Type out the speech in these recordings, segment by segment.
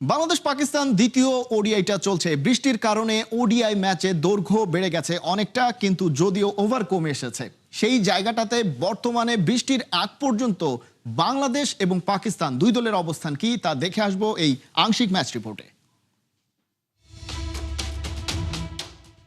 বাংলাদেশ পাকিস্তান দ্বিতীয় ওডিআইটা চলছে। বৃষ্টির কারণে ওডিআই ম্যাচে দৈর্ঘ্য বেড়ে গেছে অনেকটা, কিন্তু যদিও ওভার কমে এসেছে। সেই জায়গাটাতে বর্তমানে বৃষ্টির আগ পর্যন্ত বাংলাদেশ এবং পাকিস্তান দুই দলের অবস্থান কি তা দেখে আসবো এই আংশিক ম্যাচ রিপোর্টে।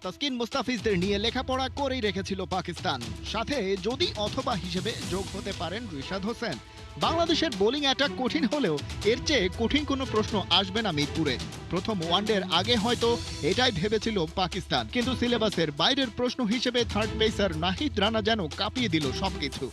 তাসকিন মুস্তাফিজদের নিয়ে লেখাপড়া করেই রেখেছিল পাকিস্তান, সাথে যদি অথবা হিসেবে যোগ হতে পারেন রিশাদ হোসেন। বাংলাদেশের বোলিং অ্যাটাক কঠিন হলেও এর চেয়ে কঠিন কোনো প্রশ্ন আসবে না মিরপুরে। প্রথম ওয়ানডের আগে হয়তো এটাই ভেবেছিল পাকিস্তান, কিন্তু সিলেবাসের বাইরের প্রশ্ন হিসেবে থার্ড পেসার নাহিদ রানা যেন কাঁপিয়ে দিল সবকিছু।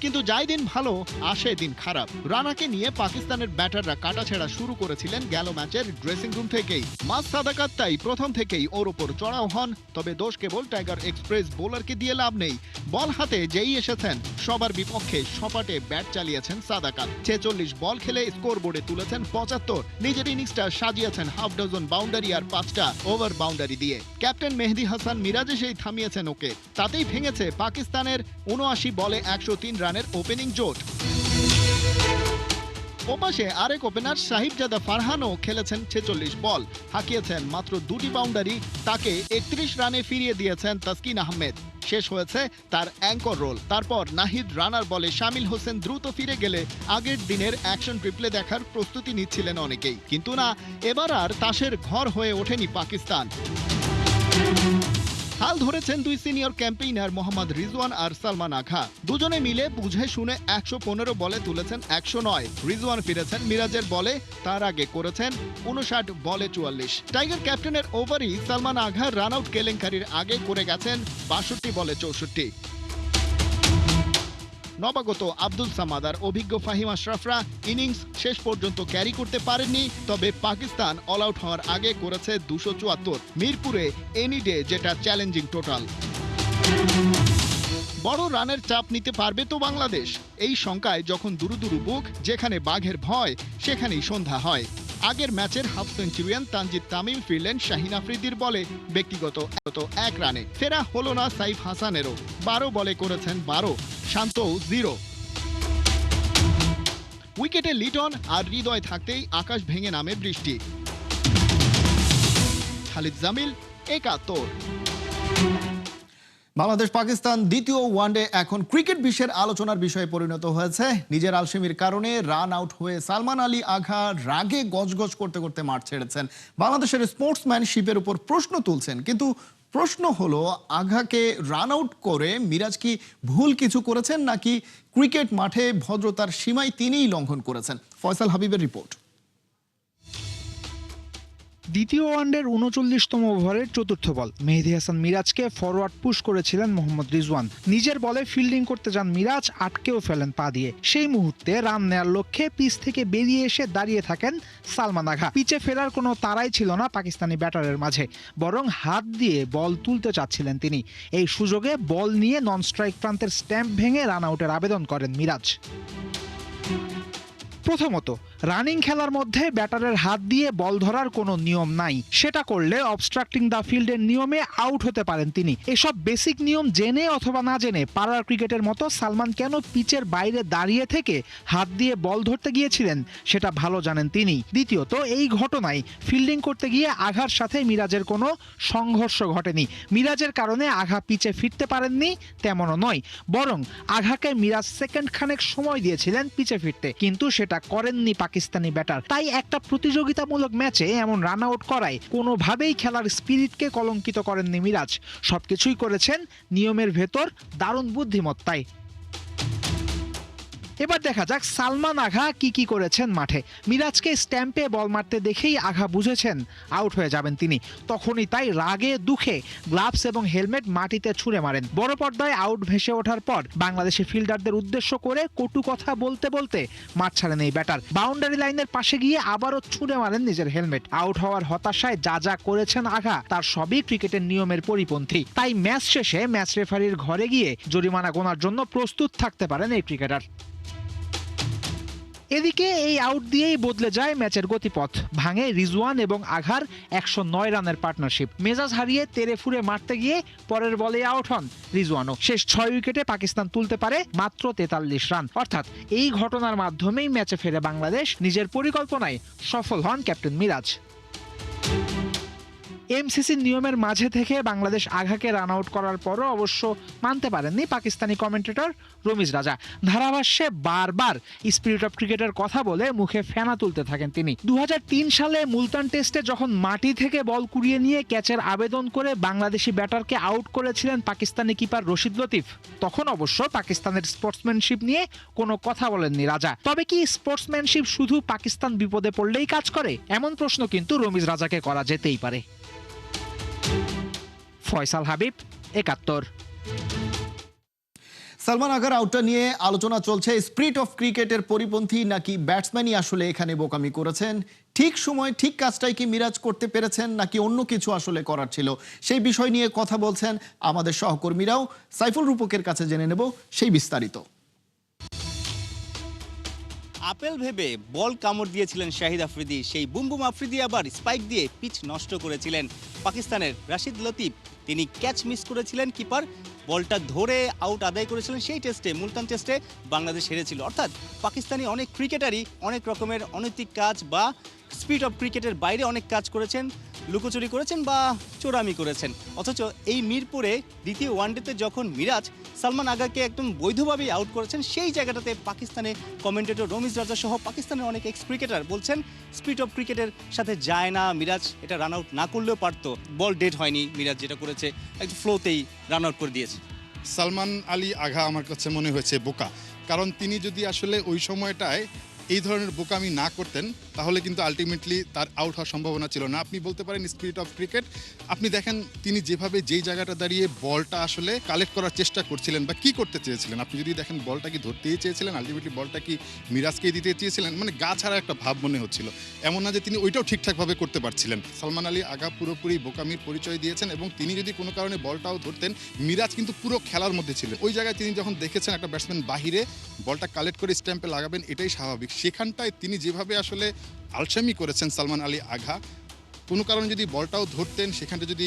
কিন্তু যাই দিন ভালো আসে দিন খারাপ। রানাকে নিয়ে পাকিস্তানের ব্যাটাররা কাটাছেড়া শুরু করেছিলেন গেল ম্যাচের ড্রেসিং রুম থেকেই। মাস সাদাকাত তাই প্রথম থেকেই ওর ওপর চড়াও হন। তবে দোষ কেবল টাইগার এক্সপ্রেস বোলারকে দিয়ে লাভ নেই। বল হাতে যেই এসেছেন সবার বিপক্ষে সপাটে ব্যাট চালিয়েছেন সাদাকাত। 46 বল খেলে স্কোর বোর্ডে তুলেছেন 75। নিজের ইনিংসটা সাজিয়েছেন হাফ ডজন বাউন্ডারি আর 5টা ওভার বাউন্ডারি দিয়ে। ক্যাপ্টেন মেহেদী হাসান মিরাজ এসেই থামিয়েছেন ওকে। তাতেই ভেঙেছে পাকিস্তানের 79 বলে 103 রানের ওপেনিং জোট। ওপাশে আরেক ওপেনার সাহিবজাদা ফারহানও খেলেছেন 46 বল, হাঁকিয়েছেন মাত্র 2টি বাউন্ডারি। তাকে 31 রানে ফিরিয়ে দিয়েছেন তাসকিন আহমেদ। শেষ হয়েছে তার অ্যাঙ্কর রোল। তারপর নাহিদ রানার বলে শামিল হোসেন দ্রুত ফিরে গেলে আগের দিনের অ্যাকশন রিপ্লে দেখার প্রস্তুতি নিচ্ছিলেন অনেকেই। কিন্তু না, এবার আর তাসের ঘর হয়ে ওঠেনি পাকিস্তান। হাল ধরেছেন দুই সিনিয়র ক্যাম্পেইনার মোহাম্মদ রিজওয়ান আর সালমান আঘা। দুজনে মিলে বুঝে শুনে 115 বলে তুলেছেন 109। রিজওয়ান ফিরেছেন মিরাজের বলে, তার আগে করেছেন 59 বলে 44। টাইগার ক্যাপ্টেনের ওভারই সালমান আঘা রান আউট কেলেঙ্কারির আগে করে গেছেন 62 বলে 64। নবাগত আব্দুল সামাদ আর অভিজ্ঞ ফাহিম আশরাফরা ইনিংস শেষ পর্যন্ত ক্যারি করতে পারেননি। তবে পাকিস্তান অল আউট হওয়ার আগে করেছে 274। মিরপুরে এনি ডে যেটা চ্যালেঞ্জিং টোটাল। বড় রানের চাপ নিতে পারবে তো বাংলাদেশ? এই শঙ্কায় যখন দুরু দুরু বুক, যেখানে বাঘের ভয় সেখানেই সন্ধ্যা হয়। আগের ম্যাচের হাফ সেঞ্চুরিয়ান তানজিদ তামিম ফিরলেন শাহিন আফ্রিদির বলে ব্যক্তিগত 1 রানে। ফেরা হলো না সাইফ হাসানেরও। 12 বলে করেছেন 12, শান্ত 0। উইকেটে লিটন আর হৃদয় থাকতেই আকাশ ভেঙে নামে বৃষ্টি। খালিদ জামিল 71। বাংলাদেশ পাকিস্তান দ্বিতীয় ওয়ানডে এখন ক্রিকেট বিশ্বের আলোচনার বিষয়ে পরিণত হয়েছে। নিজের আলসেমির কারণে রান আউট হয়ে সালমান আলী আঘা রাগে গজগজ করতে করতে মাঠ ছেড়েছেন। বাংলাদেশের স্পোর্টসম্যানশিপের উপর প্রশ্ন তুলছেন। কিন্তু প্রশ্ন হলো, আঘাকে রান আউট করে মিরাজ কি ভুল কিছু করেছেন, নাকি ক্রিকেট মাঠে ভদ্রতার সীমায় তিনিই লঙ্ঘন করেছেন? ফয়সাল হাবিবের রিপোর্ট। দ্বিতীয় ওয়ানডের 39তম ওভারের চতুর্থ বল মেহেদী হাসান মিরাজকে ফরওয়ার্ড পুশ করেছিলেন মোহাম্মদ রিজওয়ান। নিজের বলে ফিল্ডিং করতে যান মিরাজ, আটকেও ফেলেন পা দিয়ে। সেই মুহূর্তে রান নেয়ার লক্ষ্যে পিচ থেকে বেরিয়ে এসে দাঁড়িয়ে থাকেন সালমান আঘা। পিচে ফেরার কোনো তাড়াই ছিল না পাকিস্তানি ব্যাটারের মাঝে, বরং হাত দিয়ে বল তুলতে চাচ্ছিলেন তিনি। এই সুযোগে বল নিয়ে নন স্ট্রাইক প্রান্তের স্ট্যাম্প ভেঙে রান আউটের আবেদন করেন মিরাজ। প্রথমত, রানিং খেলার মধ্যে ব্যাটারের হাত দিয়ে বল ধরার কোনো নিয়ম নাই। সেটা করলে অবস্ট্রাক্টিং দ্য ফিল্ডের নিয়মে আউট হতে পারেন তিনি। এসব বেসিক নিয়ম জেনে অথবা না জেনে পাড়ার ক্রিকেটের মতো সালমান কেন পিচের বাইরে দাঁড়িয়ে থেকে হাত দিয়ে বল ধরতে গিয়েছিলেন সেটা ভালো জানেন তিনি। দ্বিতীয়ত, এই ঘটনায় ফিল্ডিং করতে গিয়ে আঘার সাথে মিরাজের কোনো সংঘর্ষ ঘটেনি। মিরাজের কারণে আঘা পিচে ফিরতে পারেননি তেমনও নয়, বরং আঘাকে মিরাজ সেকেন্ড খানেক সময় দিয়েছিলেন পিচে ফিরতে, কিন্তু সেটা করেননি পাকিস্তানি ব্যাটার। তাই একটা প্রতিযোগিতামূলক ম্যাচে এমন রান আউট করায় কোনোভাবেই খেলার স্পিরিটকে কলঙ্কিত করেননি মিরাজ। সবকিছুই করেছেন নিয়মের ভেতর দারুণ বুদ্ধিমত্তায়। এবার দেখা যাক সালমান আঘা কি করেছেন মাঠে। মিরাজকে স্ট্যাম্পে বল মারতে দেখেই আঘা বুঝেছেন আউট হয়ে যাবেন তিনি। তখনই তাই রাগে দুঃখে গ্লাভস এবং হেলমেট মাটিতে ছুঁড়ে মারেন। বড় পর্দায় আউট ভেসে ওঠার পর বাংলাদেশি ফিল্ডারদের উদ্দেশ্য করে কটু কথা বলতে বলতে মাঠ ছাড়েন এই ব্যাটার। বাউন্ডারি লাইনের পাশে গিয়ে আবারও ছুঁড়ে মারেন নিজের হেলমেট। আউট হওয়ার হতাশায় যা করেছেন আঘা তার সবই ক্রিকেটের নিয়মের পরিপন্থী। তাই ম্যাচ শেষে ম্যাচ রেফারির ঘরে গিয়ে জরিমানা গোনার জন্য প্রস্তুত থাকতে পারেন এই ক্রিকেটার। এদিকে এই আউট দিয়েই বদলে যায় ম্যাচের গতিপথ, ভাঙে রিজওয়ান এবং আঘার 109 রানের পার্টনারশিপ। মেজাজ হারিয়ে তেরে ফুরে মারতে গিয়ে পরের বলে আউট হন রিজওয়ানও। শেষ 6 উইকেটে পাকিস্তান তুলতে পারে মাত্র 43 রান। অর্থাৎ এই ঘটনার মাধ্যমেই ম্যাচে ফেরে বাংলাদেশ, নিজের পরিকল্পনায় সফল হন ক্যাপ্টেন মিরাজ। এমসিসির নিয়মের মাঝে থেকে বাংলাদেশ আঘাকে রান আউট করার পরও অবশ্য মানতে পারেননি পাকিস্তানি কমেন্টেটর রমিজ রাজা। ধারাভাষ্যে বারবার স্পিরিট অফ ক্রিকেটের কথা বলে মুখে ফেনা তুলতে থাকেন তিনি। 2003 সালে মুলতান টেস্টে যখন মাটি থেকে বল কুড়িয়ে নিয়ে ক্যাচের আবেদন করে বাংলাদেশি ব্যাটারকে আউট করেছিলেন পাকিস্তানি কিপার রশিদ লতিফ, তখন অবশ্য পাকিস্তানের স্পোর্টসম্যানশিপ নিয়ে কোনো কথা বলেননি রাজা। তবে কি স্পোর্টসম্যানশিপ শুধু পাকিস্তান বিপদে পড়লেই কাজ করে? এমন প্রশ্ন কিন্তু রমিজ রাজাকে করা যেতেই পারে। ফয়সাল হাবিব, 71। সালমান আগার আউটটা নিয়ে আলোচনা চলছে। স্পিরিট অফ ক্রিকেটের পরিপন্থী নাকি ব্যাটসম্যানই আসলে এখানে বোকামি করেছেন? ঠিক সময় ঠিক কাজটাই কি মিরাজ করতে পেরেছেন নাকি অন্য কিছু আসলে করার ছিল? সেই বিষয় নিয়ে কথা বলছেন আমাদের সহকর্মীরাও। সাইফুল রূপকের কাছে জেনে নেব সেই বিস্তারিত। আপেল ভেবে বল কামড় দিয়েছিলেন শাহিদ আফ্রিদি, সেই বুমবুম আফ্রিদি আবার স্পাইক দিয়ে পিচ নষ্ট করেছিলেন পাকিস্তানের রশিদ লতিফ। তিনি ক্যাচ মিস করেছিলেন, কিপার বলটা ধরে আউট আদায় করেছিলেন। সেই টেস্টে, মুলতান টেস্টে বাংলাদেশ হেরেছিল। অর্থাৎ পাকিস্তানি অনেক ক্রিকেটারই অনেক রকমের অনৈতিক কাজ বা স্পিরিট অফ ক্রিকেটের বাইরে অনেক কাজ করেছেন, লুকোচুরি করেছেন বা চোরামি করেছেন। অথচ এই মিরপুরে দ্বিতীয় ওয়ানডেতে যখন মিরাজ সালমান আগাকে একদম বৈধভাবেই আউট করেছেন, সেই জায়গাটাতে পাকিস্তানে কমেন্টেটর রমিজ রাজা সহ পাকিস্তানের অনেক এক্স ক্রিকেটার বলছেন স্পিরিট অফ ক্রিকেটের সাথে যায় না। মিরাজ এটা রান আউট না করলেও পারতো, বল ডেড হয়নি। মিরাজ যেটা করেছে একটু ফ্লোতেই রান আউট করে দিয়েছে। সালমান আলী আগা আমার কাছে মনে হয়েছে বোকা, কারণ তিনি যদি আসলে ওই সময়টায় এই ধরনের বোকামি না করতেন তাহলে কিন্তু আলটিমেটলি তার আউট হওয়ার সম্ভাবনা ছিল না। আপনি বলতে পারেন স্পিরিট অফ ক্রিকেট। আপনি দেখেন তিনি যেভাবে যেই জায়গাটা দাঁড়িয়ে বলটা আসলে কালেক্ট করার চেষ্টা করছিলেন বা কি করতে চেয়েছিলেন, আপনি যদি দেখেন বলটা কি ধরতেই চেয়েছিলেন, আলটিমেটলি বলটা কি মিরাজকেই দিতে চেয়েছিলেন, মানে গা ছাড়া একটা ভাব মনে হচ্ছিল। এমন না যে তিনি ওইটাও ঠিকঠাকভাবে করতে পারছিলেন। সালমান আলী আগা পুরোপুরি বোকামির পরিচয় দিয়েছেন এবং তিনি যদি কোনো কারণে বলটাও ধরতেন, মিরাজ কিন্তু পুরো খেলার মধ্যে ছিল। ওই জায়গায় তিনি যখন দেখেছেন একটা ব্যাটসম্যান বাহিরে বলটা কালেক্ট করে স্ট্যাম্পে লাগাবেন, এটাই স্বাভাবিক। সেখানটায় তিনি যেভাবে আসলে আলসামি করেছেন সালমান আলী আগা, কোনো কারণে যদি বলটাও ধরতেন, সেখানটা যদি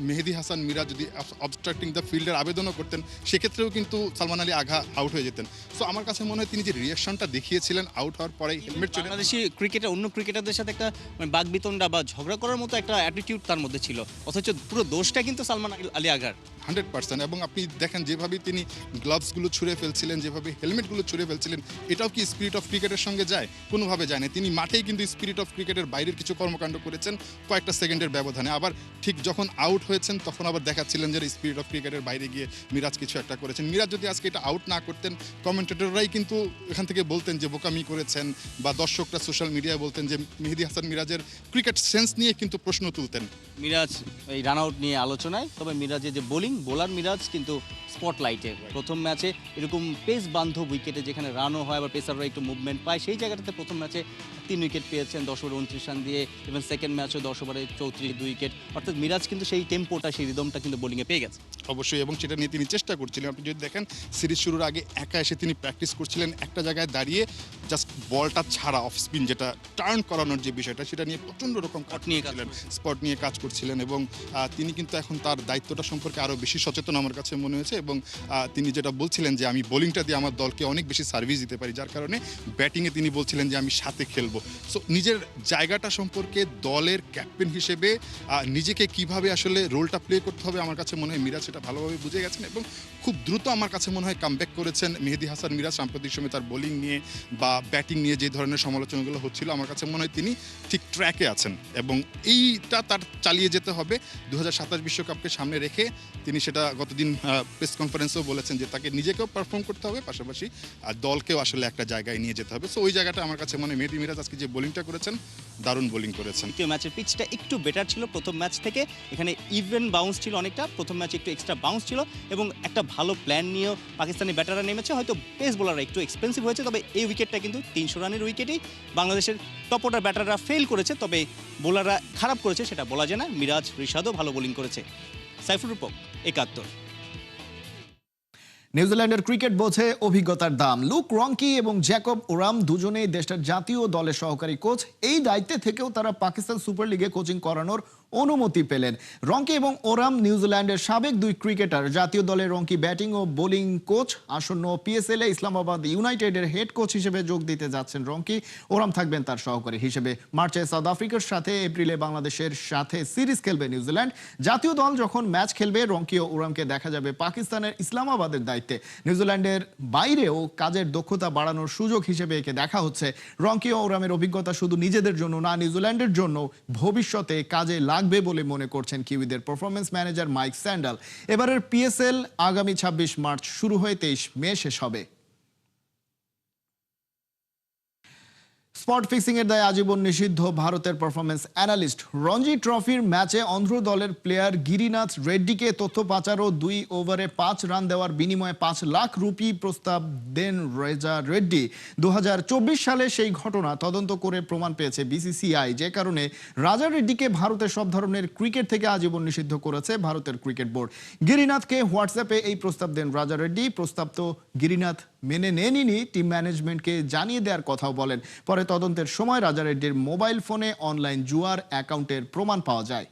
মেহেদী হাসান মিরাজ যদি অবস্ট্রাক্টিং দ্য ফিল্ডের আবেদনও করতেন, সেক্ষেত্রেও কিন্তু সালমান আলী আগা আউট হয়ে যেতেন। সো আমার কাছে মনে হয় তিনি যে রিয়াকশনটা দেখিয়েছিলেন আউট হওয়ার পরে, হেলমেট চলে বাংলাদেশি ক্রিকেটের অন্য ক্রিকেটারদের সাথে একটা বাগবিতণ্ডা বা ঝগড়া করার মতো একটা অ্যাটিটিউড তার মধ্যে ছিল, অথচ পুরো দোষটা কিন্তু সালমান আলী আগার 100%। এবং আপনি দেখেন যেভাবে তিনি গ্লাভসগুলো ছুঁড়ে ফেলছিলেন, যেভাবে হেলমেটগুলো ছুঁড়ে ফেলছিলেন, এটাও কি স্পিরিট অফ ক্রিকেটের সঙ্গে যায়? কোনোভাবে যায় না। তিনি মাঠেই কিন্তু স্পিরিট অফ ক্রিকেটের বাইরের কিছু কর্মকাণ্ড করেছেন কয়েকটা সেকেন্ডের ব্যবধানে। আবার ঠিক যখন আউট হয়েছেন তখন আবার দেখাচ্ছিলেন যে স্পিরিট অফ ক্রিকেটের বাইরে গিয়ে মিরাজ কিছু একটা করেছেন। মিরাজ যদি আজকে এটা আউট না করতেন, কমেন্টেটররাই কিন্তু এখান থেকে বলতেন যে বোকামি করেছেন, বা দর্শকরা সোশ্যাল মিডিয়ায় বলতেন যে মেহেদী হাসান মিরাজের ক্রিকেট সেন্স নিয়ে কিন্তু প্রশ্ন তুলতেন। মিরাজ এই রান আউট নিয়ে আলোচনায়, তবে মিরাজের যে বোলার মিরাজ কিন্তু স্পটলাইটে। প্রথম ম্যাচে এরকম পেস বান্ধব উইকেটে যেখানে রানও হয়, আবার পেসাররা একটু মুভমেন্ট পায়, সেই জায়গাটাতে প্রথম ম্যাচে 3 উইকেট পেয়েছেন 10 ওভারে 29 রান দিয়ে। ইভেন সেকেন্ড ম্যাচও 10 ওভারে 34 2 উইকেট। অর্থাৎ মিরাজ কিন্তু সেই টেম্পোটা, সেই রিদমটা কিন্তু বোলিংয়ে পেয়ে গেছে অবশ্যই, এবং সেটা নিয়ে তিনি চেষ্টা করছিলেন। আপনি যদি দেখেন সিরিজ শুরুর আগে একা এসে তিনি প্র্যাকটিস করছিলেন, একটা জায়গায় দাঁড়িয়ে জাস্ট বলটা ছাড়া অফ স্পিন যেটা টার্ন করানোর যে বিষয়টা, সেটা নিয়ে প্রচণ্ড রকম স্পট নিয়ে কাজ করছিলেন। এবং তিনি কিন্তু এখন তার দায়িত্বটা সম্পর্কে আরও বেশি সচেতন আমার কাছে মনে হয়েছে। এবং তিনি যেটা বলছিলেন যে আমি বোলিংটা দিয়ে আমার দলকে অনেক বেশি সার্ভিস দিতে পারি, যার কারণে ব্যাটিংয়ে তিনি বলছিলেন যে আমি সাথে খেলবো। সো নিজের জায়গাটা সম্পর্কে দলের ক্যাপ্টেন হিসেবে নিজেকে কিভাবে আসলে রোলটা প্লে করতে হবে, আমার কাছে মনে হয় মিরাজ সেটা ভালোভাবে বুঝে গেছেন এবং খুব দ্রুত আমার কাছে মনে হয় কামব্যাক করেছেন মেহেদী হাসান মিরাজ। সাম্প্রতিক সময় তার বোলিং নিয়ে বা ব্যাটিং নিয়ে যে ধরনের সমালোচনাগুলো হচ্ছিল, আমার কাছে মনে হয় তিনি ঠিক ট্র্যাকে আছেন এবং এইটা তার চালিয়ে যেতে হবে। 2027 বিশ্বকাপকে সামনে রেখে তিনি সেটা গতদিন প্রেস কনফারেন্সেও বলেছেন যে তাকে নিজেকেও পারফর্ম করতে হবে, পাশাপাশি দলকেও আসলে একটা জায়গায় নিয়ে যেতে হবে। সো ওই জায়গাটা আমার কাছে মনে হয় মেহেদী মিরাজ আজকে যে বোলিংটা করেছেন, দারুণ বোলিং করেছেন। দ্বিতীয় ম্যাচের পিচটা একটু বেটার ছিল প্রথম ম্যাচ থেকে, এখানে ইভেন বাউন্স ছিল অনেকটা, প্রথম ম্যাচে একটু এক্সট্রা বাউন্স ছিল এবং একটা ভালো প্ল্যান নিয়েও পাকিস্তানি ব্যাটাররা নেমেছে। হয়তো পেস বোলাররা একটু এক্সপেন্সিভ হয়েছে, তবে এই উইকেটটা কিন্তু 300 রানের উইকেটেই বাংলাদেশের টপ অর্ডার ব্যাটাররা ফেল করেছে, তবে বোলাররা খারাপ করেছে সেটা বলা যায় না। মিরাজ রিশাদও ভালো বোলিং করেছে। সাইফুল রূপক, 71। নিউজিল্যান্ডের ক্রিকেট বোঝে অভিজ্ঞতার দাম। লুক রংকি এবং জ্যাকব ওরাম দুজনেই দেশটার জাতীয় দলের সহকারী কোচ। এই দায়িত্বে থেকেও তারা পাকিস্তান সুপার লিগে কোচিং করানোর অনুমতি পেলেন। রংকি এবং ওরাম নিউজিল্যান্ডের সাবেক দুই ক্রিকেটার। জাতীয় দলে রংকি ব্যাটিং ও বোলিং কোচ। আসন্ন পিএসএল এ ইসলামাবাদ ইউনাইটেডের হেড কোচ হিসেবে যোগ দিতে যাচ্ছেন রংকি। ওরাম থাকবেন তার সহকারী হিসেবে। মার্চে সাউথ আফ্রিকার সাথে, এপ্রিলে বাংলাদেশের সাথে সিরিজ খেলবে নিউজিল্যান্ড। জাতীয় দল যখন ম্যাচ খেলবে, রংকি ও ওরামকে দেখা যাবে পাকিস্তানের ইসলামাবাদের দায়িত্বে। নিউজিল্যান্ডের বাইরেও কাজের দক্ষতা বাড়ানোর সুযোগ হিসেবে একে দেখা হচ্ছে। রংকি ও ওরামের অভিজ্ঞতা শুধু নিজেদের জন্য না, নিউজিল্যান্ডের জন্য ভবিষ্যতে কাজে লাগবে বলে মনে করছেন কিউইদের পারফরম্যান্স ম্যানেজার মাইক স্যান্ডাল। এবারের পিএসএল আগামী 26 মার্চ শুরু হয়ে 23 মে শেষ হবে। স্পট ফিক্সিং এর দায়ে আজীবন নিষিদ্ধ ভারতের পারফরম্যান্স অ্যানালিস্ট। রঞ্জি ট্রফির ম্যাচে অন্ধ্র দলের প্লেয়ার গিরিনাথ রেড্ডিকে তথ্য পাচার ও 2 ওভারে 5 রান দেওয়ার বিনিময়ে 5 লাখ রুপি প্রস্তাব দেন রেজা রেড্ডি। 2024 সালে সেই ঘটনা তদন্ত করে প্রমাণ পেয়েছে বিসিসিআই, যে কারণে রাজা রেড্ডিকে ভারতের সব ধরনের ক্রিকেট থেকে আজীবন নিষিদ্ধ করেছে ভারতের ক্রিকেট বোর্ড। গিরিনাথকে হোয়াটসঅ্যাপে এই প্রস্তাব দেন রাজা রেড্ডি। প্রস্তাব তো গিরিনাথ মেনে নেননি, টিম ম্যানেজমেন্টকে জানিয়ে দেওয়ার কথাও বলেন। পরে তদন্তের সময় রাজা রেড্ডির মোবাইল ফোনে অনলাইন জুয়ার অ্যাকাউন্টের প্রমাণ পাওয়া যায়।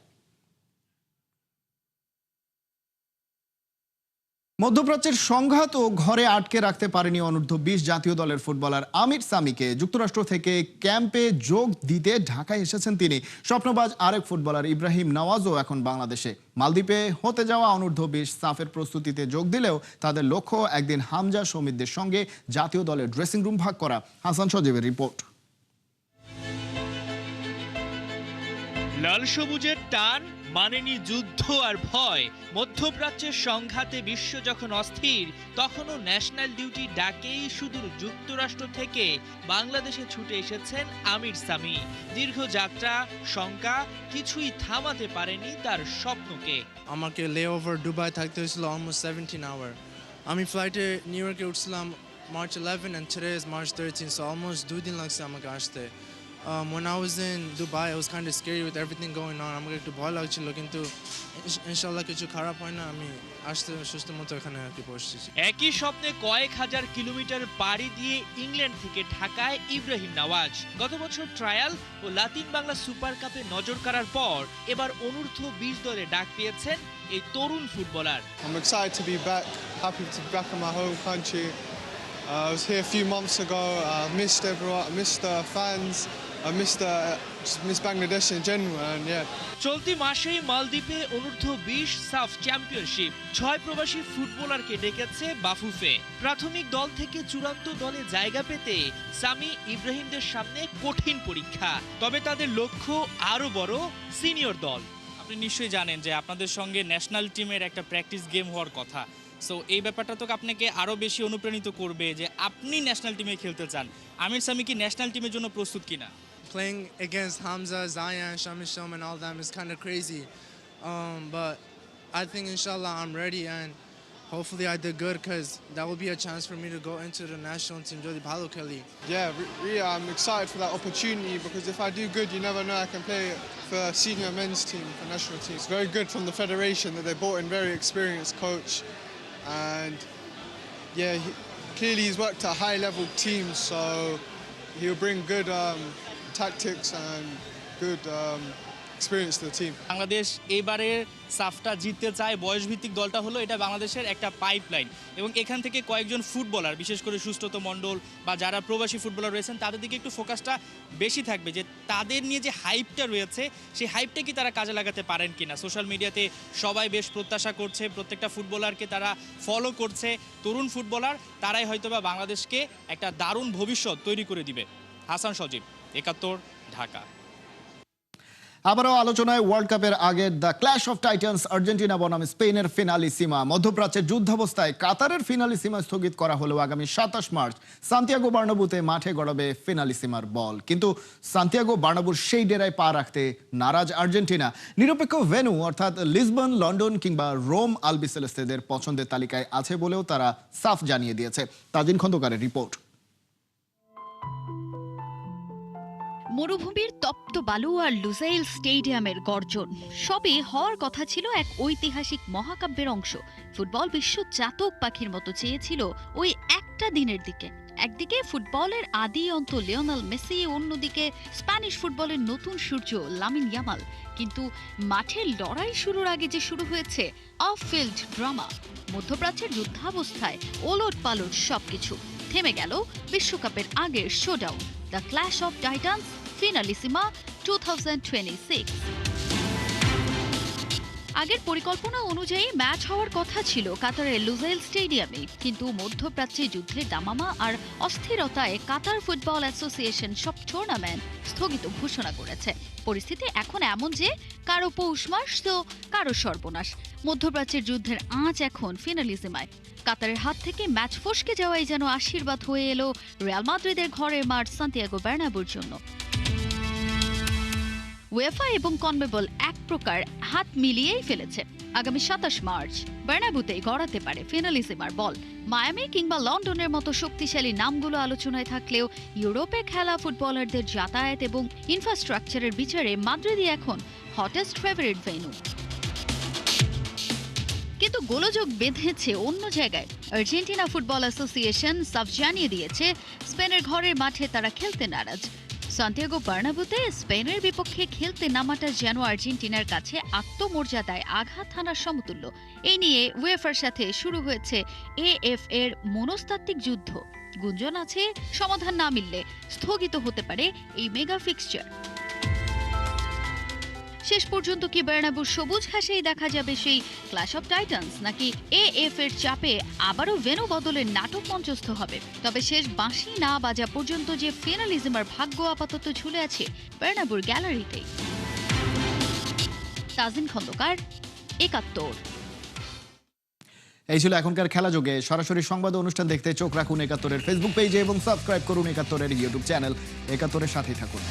মধ্যপ্রাচ্যের সংঘাত ও ঘরে আটকে রাখতে পারেনি অনূর্ধ্ব 20 জাতীয় দলের ফুটবলার আমির সামিকে। যুক্তরাষ্ট্র থেকে ক্যাম্পে যোগ দিতে ঢাকায় এসেছেন তিনি। স্বপ্নবাজ আরেক ফুটবলার ইব্রাহিম নওয়াজও এখন বাংলাদেশে। মালদ্বীপে হতে যাওয়া অনূর্ধ্ব 20 সাফের প্রস্তুতিতে যোগ দিলেও তাদের লক্ষ্য একদিন হামজা সমিতদের সঙ্গে জাতীয় দলের ড্রেসিং রুম ভাগ করা। হাসান সজীবের রিপোর্ট। লাল সবুজের টান মানেনি যুদ্ধ আর ভয়। মধ্যপ্রাচ্যের সংঘাতে বিশ্ব যখন অস্থির, তখনও ন্যাশনাল ডিউটি ডাকেই সুদূর যুক্তরাষ্ট্র থেকে বাংলাদেশে ছুটে এসেছেন আমির সামি। দীর্ঘ যাত্রা, শঙ্কা কিছুই থামাতে পারেনি তার স্বপ্নকে। আমাকে লেওভার দুবাই থাকতে হয়েছিল অলমোস্ট 17 আওয়ার। আমি ফ্লাইটে নিউ ইয়র্কে উঠছিলাম March 11 and today is March 13, so almost 2 দিন লাগছে আমাকে আসতে। When I was in Dubai, it was kind of scary with everything going on. আমাকে একটু ভয় লাগছিল, কিন্তু ইনশাআল্লাহ কিছু খারাপ হয় না। আমি আসতে সুস্থ মতো এখানে আর কি পৌঁছেছি। একই স্বপ্নে কয়েক হাজার কিলোমিটার পাড়ি দিয়ে ইংল্যান্ড থেকে ঢাকায় ইব্রাহিম নওয়াজ। গত বছর ট্রায়াল ও লাতিন বাংলা সুপার কাপে নজর কাড়ার পর এবার অনূর্ধ্ব 20 দলে ডাক পেয়েছেন এই তরুণ footballer. I'm excited to be back, happy to be back in my home country. I was here a few months ago. I missed everyone, I missed the fans, I missed Bangladesh in general, and yeah. চলতি মাসেই মালদ্বীপে অনূর্ধ্ব 20 সাফ championship 6 প্রবাসী ফুটবলারকে ডেকেছে বাফুফে। প্রাথমিক দল থেকে চূড়ান্ত দলে জায়গা পেতে সামি ইব্রাহিমদের সামনে কঠিন পরীক্ষা। তবে তাদের লক্ষ্য আরো বড়, সিনিয়র দল। আপনি নিশ্চয়ই জানেন যে আপনাদের সঙ্গে ন্যাশনাল টিমের একটা প্র্যাকটিস গেম হওয়ার কথা। সো এই ব্যাপারটা তো আপনাকে আরও বেশি অনুপ্রাণিত করবে যে আপনি ন্যাশনাল টিমে খেলতে চান। আমির সামি কি ন্যাশনাল টিমের জন্য প্রস্তুত কিনা? Playing against Hamza, Zayan, Shamish Shom and all them is kind of crazy. But I think inshallah I'm ready, and hopefully I did good, because that will be a chance for me to go into the national team. Jodi bhalo kheli. Yeah, really, I'm excited for that opportunity, because if I do good, you never know, I can play for a senior men's team, for national team. It's very good from the federation that they brought in very experienced coach, and yeah, clearly he's worked at high level teams, so he'll bring good tactics and good experience to the team. Bangladesh এবারে সাফটা জিততে চায়। বয়সভিত্তিক দলটা হলো এটা বাংলাদেশের একটা pipeline, এবং এখান থেকে কয়েকজন ফুটবলার, বিশেষ করে সুস্থত মণ্ডল বা যারা প্রবাসী ফুটবলার রয়েছেন, তাদের দিকে একটু ফোকাসটা বেশি থাকবে, যে তাদের নিয়ে যে হাইপটা রয়েছে সেই হাইপটা কি তারা কাজে লাগাতে পারেন কিনা। সোশ্যাল মিডিয়াতে সবাই বেশ প্রত্যাশা করছে, প্রত্যেকটা ফুটবলারকে তারা ফলো করছে। তরুণ ফুটবলার তারাই হয়তোবা বাংলাদেশকে একটা দারুণ ভবিষ্যৎ তৈরি করে দিবে। হাসান সজীব, 71, ঢাকা। আবারও আলোচনায় ওয়ার্ল্ড কাপের আগে the clash of Titans Argentina বনাম স্পেনের ফিনালিসিমা। মধ্যপ্রাচ্যের যুদ্ধাবস্থায় কাতারের ফিনালিসিমা স্থগিত করা হলেও আগামী 27 মার্চ সান্তিয়াগো বার্নাবুতে মাঠে গড়াবে ফিনালিসিমার বল। কিন্তু সান্তিয়াগো বার্নাবুর সেই ডেরায় পা রাখতে নারাজ আর্জেন্টিনা। নিরপেক্ষ ভেন্যু অর্থাৎ লিসবন, লন্ডন কিংবা রোম আলবিসেলেস্তেদের পছন্দের তালিকায় আছে বলেও তারা সাফ জানিয়ে দিয়েছে। তাজিন খন্দকারের রিপোর্ট। মরুভূমির তপ্ত বালু আর লুসাইল স্টেডিয়ামের গর্জন সবই হওয়ার কথা ছিল এক ঐতিহাসিক মহাকাব্যের অংশ। ফুটবল বিশ্ব চাতক পাখির মতো চেয়েছিল ওই একটা দিনের দিকে। একদিকে ফুটবলের আদি অন্ত লিওনেল মেসি, অন্যদিকে স্প্যানিশ ফুটবলের নতুন সূর্য লামিন ইয়ামাল। কিন্তু মাঠের লড়াই শুরুর আগে যে শুরু হয়েছে অফ ফিল্ড ড্রামা। মধ্যপ্রাচ্যের যুদ্ধাবস্থায় ওলট পালট সবকিছু থেমে গেল বিশ্বকাপের আগের showdown, the clash of Titans Finalissima 2026। আগের পরিকল্পনা অনুযায়ী ম্যাচ হওয়ার কথা ছিল কাতারের লুসাইল স্টেডিয়ামে, কিন্তু মধ্যপ্রাচ্যে যুদ্ধের দামামা আর অস্থিরতায় কাতার ফুটবল অ্যাসোসিয়েশন সব টুর্নামেন্ট স্থগিত ঘোষণা করেছে। পরিস্থিতি এখন এমন যে কারো পৌষ মাস তো কারো সর্বনাশ। মধ্যপ্রাচ্যের যুদ্ধের আঁচ এখন ফিনালিসিমায়। কাতারের হাত থেকে ম্যাচ ফসকে যাওয়াই যেন আশীর্বাদ হয়ে এলো রিয়াল মাদ্রিদের ঘরের মাঠ সান্তিয়াগো বার্নাব্যুর জন্য। উয়েফা এবং কনমেবল এক প্রকার হাত মিলিয়েই ফেলেছে। আগামী 27 মার্চ বার্নাব্যুতেই গড়াতে পারে ফিনালিসিমার বল। মায়ামি কিংবা লন্ডনের মতো শক্তিশালী নামগুলো আলোচনায় থাকলেও ইউরোপে খেলা ফুটবলারদের যাতায়াত এবং ইনফ্রাস্ট্রাকচারের বিচারে মাদ্রিদই এখন হটেস্ট ফেভারিট ভেন্যু। কিন্তু গোলযোগ বেঁধেছে অন্য জায়গায়। আর্জেন্টিনা ফুটবল অ্যাসোসিয়েশন সাফ জানিয়ে দিয়েছে স্পেনের ঘরের মাঠে তারা খেলতে নারাজ। সান্তিয়াগো বার্নাব্যুতে স্পেনের বিপক্ষে খেলতে নামাটা যেন আর্জেন্টিনার কাছে আত্মমর্যাদায় আঘাত হানার সমতুল্য। এই নিয়ে উয়েফার সাথে শুরু হয়েছে এএফ এর মনস্তাত্ত্বিক যুদ্ধ। গুঞ্জন আছে সমাধান না মিললে স্থগিত হতে পারে এই মেগা ফিক্সচার। শেষ পর্যন্ত কি বার্নাব্যুর সবুজ ঘাসেই দেখা যাবে সেই ক্ল্যাশ অফ টাইটান্স, নাকি এএফ এর চাপে আবারও ভেন্যু বদলের নাটক মঞ্চস্থ হবে? তবে শেষ বাঁশি না বাজা পর্যন্ত যে ফিনালিজমের ভাগ্য আপাতত ঝুলে আছে বার্নাব্যুর গ্যালারিতেই। তাজিন খন্দকার, ৭১। এই ছিল এখনকার খেলা যোগে। সরাসরি সংবাদ অনুষ্ঠান দেখতে চোখ রাখুন ৭১-এর ফেসবুক পেজে এবং সাবস্ক্রাইব করুন ৭১-এর ইউটিউব চ্যানেল। ৭১-এর সাথেই থাকুন।